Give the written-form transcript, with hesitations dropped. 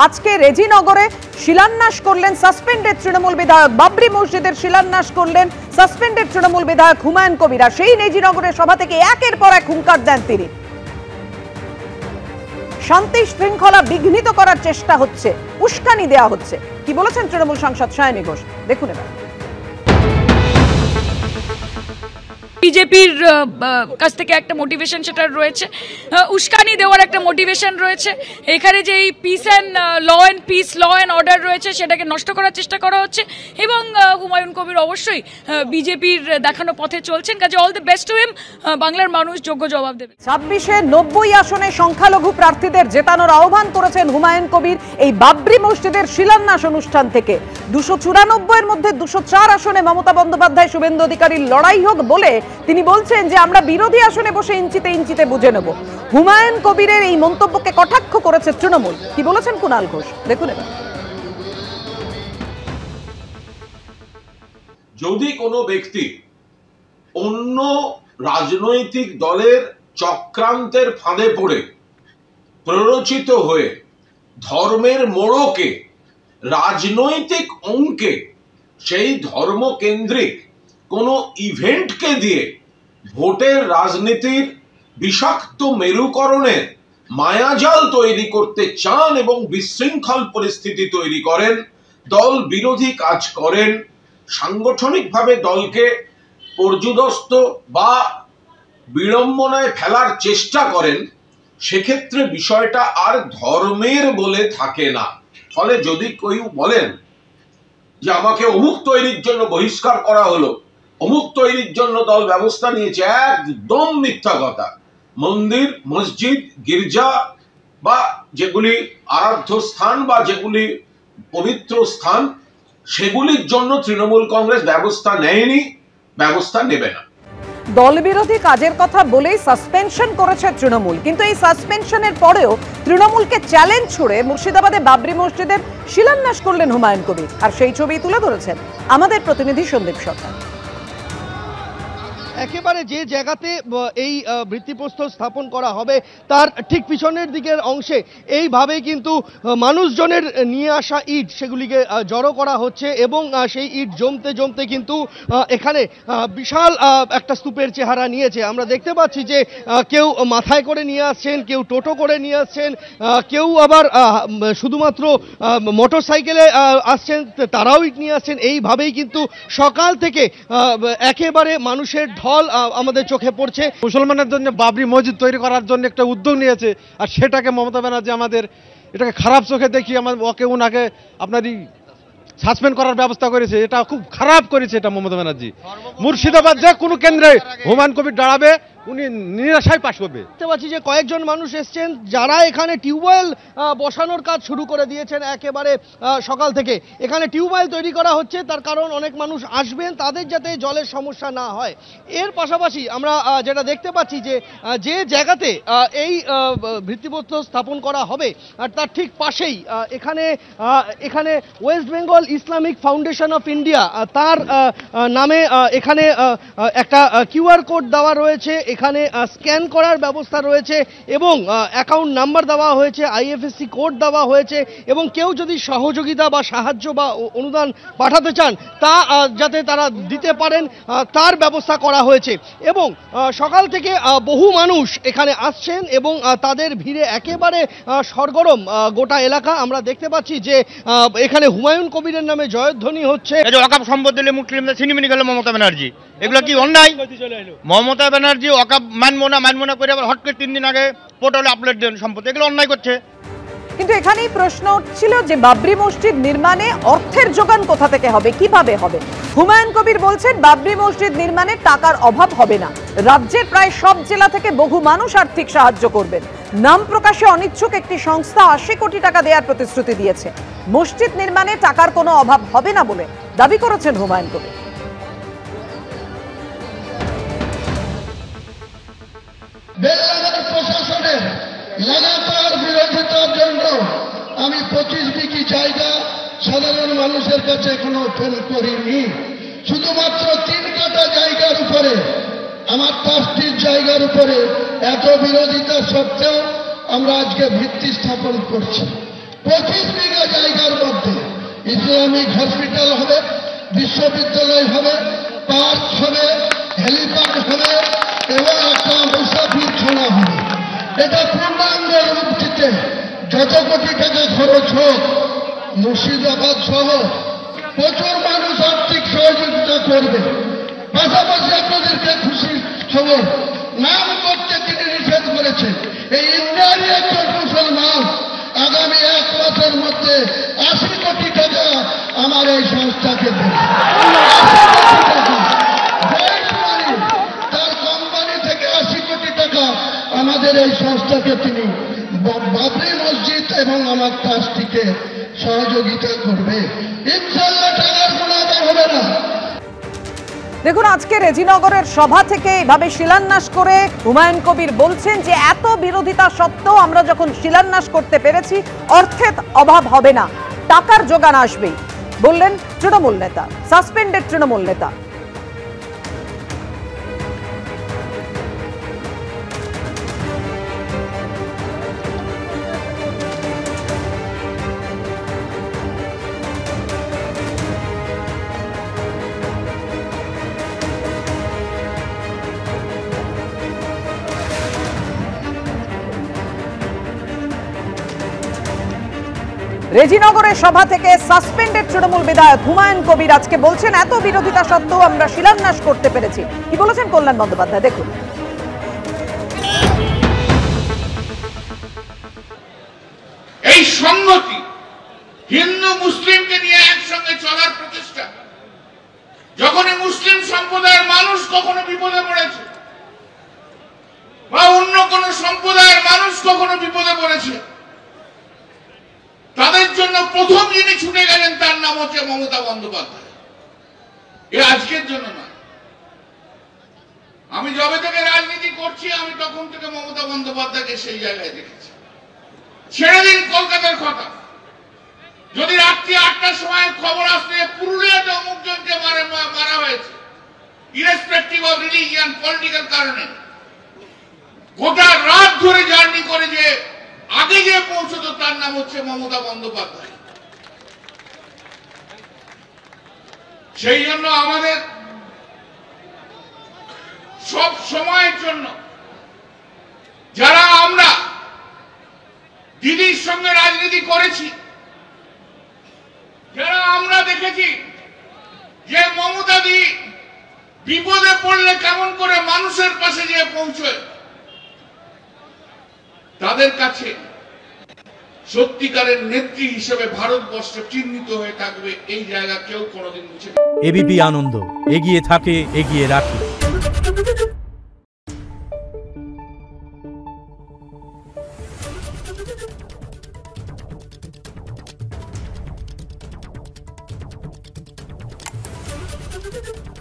আজকে রেজিনগরে শিলান্যাস করলেন সাসপেন্ডেড তৃণমূল বিধায়ক। বাবরি মসজিদের শিলান্যাস করলেন সাসপেন্ডেড তৃণমূল বিধায়ক হুমায়ুন কবির। আর সেই রেজিনগরের সভা থেকে একের পর এক হুঙ্কার দেন তিনি। শান্তি শৃঙ্খলা বিঘ্নিত করার চেষ্টা হচ্ছে, উস্কানি দেওয়া হচ্ছে। কি বলেছেন তৃণমূল সাংসদ সায়নী ঘোষ, দেখুন এবার। বিজেপির কাছ থেকে একটা মোটিভেশন সেটা রয়েছে, উস্কানি দেওয়ার একটা মোটিভেশন রয়েছে। এখানে যে এই peace and law and order রয়েছে সেটাকে নষ্ট করার চেষ্টা করা হচ্ছে। এবং হুমায়ুন কবির অবশ্যই বিজেপির দেখানো পথে চলছেন। কাজে all the best to him. বাংলার মানুষ যোগ্য জবাব দেবে। 26-এ 90 আসনে সংখ্যালঘু প্রার্থীদের জেতানোর আহ্বান করেছেন হুমায়ুন কবির এই বাবরি মসজিদের শিলান্যাস অনুষ্ঠান থেকে। 294-এর মধ্যে 204 আসনে মমতা বন্দ্যোপাধ্যায় শুভেন্দু অধিকারীর লড়াই হোক বলে তিনি বলছেন যে আমরা বিরোধী আসনে বসে ইঞ্চিতে ইঞ্চিতে বুঝে নেব। হুমায়ুন কবিরের এই মন্তব্যকে কটাক্ষ করেছে তৃণমূল। কি বলেছেন কুণাল ঘোষ, দেখুন এবার। যদি কোনো ব্যক্তি অন্য রাজনৈতিক দলের চক্রান্তের ফাঁদে পড়ে প্ররোচিত হয়ে ধর্মের মোড়কে রাজনৈতিক অঙ্কে সেই ধর্মকেন্দ্রিক কোনো ইভেন্টকে দিয়ে ভোটের রাজনীতির বিষাক্ত মেরুকরণের মায়াজাল তৈরি করতে চান এবং বিশৃঙ্খল পরিস্থিতি তৈরি করেন, দল বিরোধী কাজ করেন, সাংগঠনিকভাবে দলকে পর্যুদস্ত বা বিড়ম্বনায় ফেলার চেষ্টা করেন, সেক্ষেত্রে বিষয়টা আর ধর্মের বলে থাকে না। ফলে যদি কেউ বলেন যে আমাকে অমুক তৈরির জন্য বহিষ্কার করা হলো, অমুক তৈরির জন্য দল ব্যবস্থা নিয়েছে, একদম মিথ্যা কথা। মন্দির, মসজিদ, গির্জা বা যেগুলি আরাধ্য স্থান বা যেগুলি পবিত্র স্থান, সেগুলির জন্য তৃণমূল কংগ্রেস ব্যবস্থা নেয়নি, ব্যবস্থা নেবে না। দল বিরোধী কাজের কথা বলেই সাসপেনশন করেছে তৃণমূল, কিন্তু এই সাসপেনশনের পরেও তৃণমূলকে চ্যালেঞ্জ ছুড়ে মুর্শিদাবাদে বাবরি মসজিদের শিলান্যাস করলেন হুমায়ুন কবির। আর সেই ছবি তুলে ধরেছেন আমাদের প্রতিনিধি সন্দীপ সরকার। একেবারে যে জায়গাতে এই ভিত্তিপ্রস্তর স্থাপন করা হবে তার ঠিক পিছনের দিকের অংশে এইভাবেই কিন্তু মানুষজনের নিয়ে আসা ইট সেগুলিকে জড়ো করা হচ্ছে এবং সেই ইট জমতে জমতে কিন্তু এখানে বিশাল একটা স্তূপের চেহারা নিয়েছে। আমরা দেখতে পাচ্ছি যে কেউ মাথায় করে নিয়ে আসছেন, কেউ টোটো করে নিয়ে আসছেন, কেউ আবার শুধুমাত্র মোটর সাইকেলে আসছেন, তারাও ইট নিয়ে আসছেন। এইভাবেই কিন্তু সকাল থেকে একেবারে মানুষের আমাদের চোখে পড়ছে। মুসলমানের জন্য বাবরি মসজিদ তৈরি করার জন্য একটা উদ্যোগ নিয়েছে, আর সেটাকে মমতা ব্যানার্জি আমাদের এটাকে খারাপ চোখে দেখি ওনাকে আপনারই সাসপেন্ড করার ব্যবস্থা করেছে। এটা খুব খারাপ করেছে এটা মমতা ব্যানার্জি। মুর্শিদাবাদ যে কোনো কেন্দ্রে হুমায়ুন কবির দাঁড়াবে, উনি নিরাশায় পাশ করবে। দেখতে পাচ্ছি যে কয়েকজন মানুষ এসছেন যারা এখানে টিউবওয়েল বসানোর কাজ শুরু করে দিয়েছেন একেবারে সকাল থেকে। এখানে টিউবওয়েল তৈরি করা হচ্ছে, তার কারণ অনেক মানুষ আসবেন, তাদের যাতে জলের সমস্যা না হয়। এর পাশাপাশি আমরা যেটা দেখতে পাচ্ছি যে যে জায়গাতে এই ভিত্তিপ্রস্তর স্থাপন করা হবে আর তার ঠিক পাশেই এখানে West Bengal Islamic foundation of India তার নামে এখানে একটা কিউআর কোড দেওয়া রয়েছে, এখানে স্ক্যান করার ব্যবস্থা রয়েছে এবং অ্যাকাউন্ট নাম্বার দেওয়া হয়েছে, আইএফএসসি কোড দেওয়া হয়েছে এবং কেউ যদি সহযোগিতা বা সাহায্য বা অনুদান পাঠাতে চান তা যাতে তারা দিতে পারেন তার ব্যবস্থা করা হয়েছে। এবং সকাল থেকে বহু মানুষ এখানে আসছেন এবং তাদের ভিড়ে একেবারে সরগরম গোটা এলাকা। আমরা দেখতে পাচ্ছি যে এখানে হুমায়ুন কবিরের নামে জয়ধ্বনি হচ্ছে। ওয়াকাফ সম্পদ দিলে মুসলিমদের ছিনিমিনি গেল মমতা ব্যানার্জি, এগুলো কি অন্যায়? মমতা ব্যানার্জি ওয়াকাফ মানবো না করে আবার হট করে 3 দিন আগে পোর্টালে আপলোড দেন সম্পদ, এগুলো অন্যায় করছে। কিন্তু এখানেই প্রশ্ন উঠছিল যে বাবরি মসজিদ নির্মাণে অর্থের যোগান কোথা থেকে হবে, কিভাবে হবে? হুমায়ুন কবির বলছেন বাবরি মসজিদ নির্মাণে টাকার অভাব হবে না। রাজ্যের প্রায় সব জেলা থেকে বহু মানুষ আর্থিক সাহায্য করবেন। নাম প্রকাশে অনিচ্ছুক একটি সংস্থা 80 কোটি টাকা দেওয়ার প্রতিশ্রুতি দিয়েছে। মসজিদ নির্মাণে টাকার কোনো অভাব হবে না বলে দাবি করেছেন হুমায়ুন কবির। প্রশাসনের লাগাতার বিরোধিতার জন্য আমি 25 বিঘি জায়গা সাধারণ মানুষের কাছে এখনো ওপেন করিনি। শুধুমাত্র 3 কাঠা জায়গার উপরে, আমার 5টির জায়গার উপরে এত বিরোধিতা সত্ত্বেও আমরা আজকে ভিত্তি স্থাপন করছি। 25 বিঘা জায়গার মধ্যে ইসলামিক হসপিটাল হবে, বিশ্ববিদ্যালয় হবে, পার্ক হবে, হেলিপ্যাড হবে এবং একটা মুসাফিরখানা হবে। এটা পূর্ণাঙ্গ রূপ দিতে যত কোটি টাকা খরচ হোক, মুর্শিদাবাদ সহ প্রচুর মানুষ আর্থিক সহযোগিতা করবে। পাশাপাশি আপনাদেরকে খুশির খবর, নাম করতে তিনি নিষেধ করেছেন। এই ইন্ডিয়ারই একজন মুসলমান আগামী 1 মাসের মধ্যে 80 কোটি টাকা আমার এই সংস্থাকে দেবে। তার কোম্পানি থেকে 80 কোটি টাকা আমাদের এই সংস্থাকে তিনি বাবরি মসজিদ এবং আমার ট্রাস্টিকে সহযোগিতা করবে। ইনশাআল্লাহ টাকার কোনো অভাব হবে না। দেখুন, আজকে রেজিনগরের সভা থেকে এভাবে শিলান্যাস করে হুমায়ুন কবির বলছেন যে এত বিরোধিতা সত্ত্বেও আমরা যখন শিলান্যাস করতে পেরেছি, অর্থের অভাব হবে না, টাকার যোগান আসবেই, বললেন তৃণমূল নেতা, সাসপেন্ডেড তৃণমূল নেতা। রেজিনগরের সভা থেকে সাসপেন্ডেড তৃণমূল বিধায়ক হুমায়ুন কবির আজকে বলছেন এত বিরোধিতা সত্ত্বেও আমরা শিলান্যাস করতে পেরেছি। কি বলেছেন কল্যাণ বন্দ্যোপাধ্যায়, দেখুন। এই সংগতি, হিন্দু মুসলিমকে নিয়ে একসঙ্গে চলার প্রচেষ্টা, যখনই মুসলিম সম্প্রদায়ের মানুষ কখনো বিপদে পড়েছে বা অন্য কোন সম্প্রদায়ের মানুষ কখনো বিপদে পড়েছে, তাদের জন্য প্রথম যিনি ছুটে গেলেন তার নাম হচ্ছে মমতা বন্দ্যোপাধ্যায়। এ আজকের জন্য নয়, আমি যবে থেকে রাজনীতি করছি আমি তখন থেকে মমতা বন্দ্যোপাধ্যায়কে সেই জায়গায় দেখেছি। ছেড়ে দিন কলকাতার কথা, যদি রাত্রি 8টার সময় খবর আসলে পুরুলিয়াতে অমুকজনকে মারা হয়েছে, ইরেসপেক্টিভ অফ রিলিজিয়ান, পলিটিক্যাল কারণে, গোটা রাত ধরে জার্নি করে যে আগে যে পৌঁছতো তার নাম হচ্ছে মমতা বন্দ্যোপাধ্যায়। সেই জন্য আমাদের সব সময়ের জন্য যারা আমরা দিদির সঙ্গে রাজনীতি করেছি, যারা আমরা দেখেছি যে মমতা দি বিপদে পড়লে কেমন করে মানুষের পাশে গিয়ে পৌঁছয়, তাদের কাছে সত্যিকারের নেত্রী হিসেবে ভারতবর্ষ চিহ্নিত হয়ে থাকবে। এই জায়গা কেউ কোনোদিন মুছে। এবিপি আনন্দ, এগিয়ে থাকে, এগিয়ে রাখে। Thank you.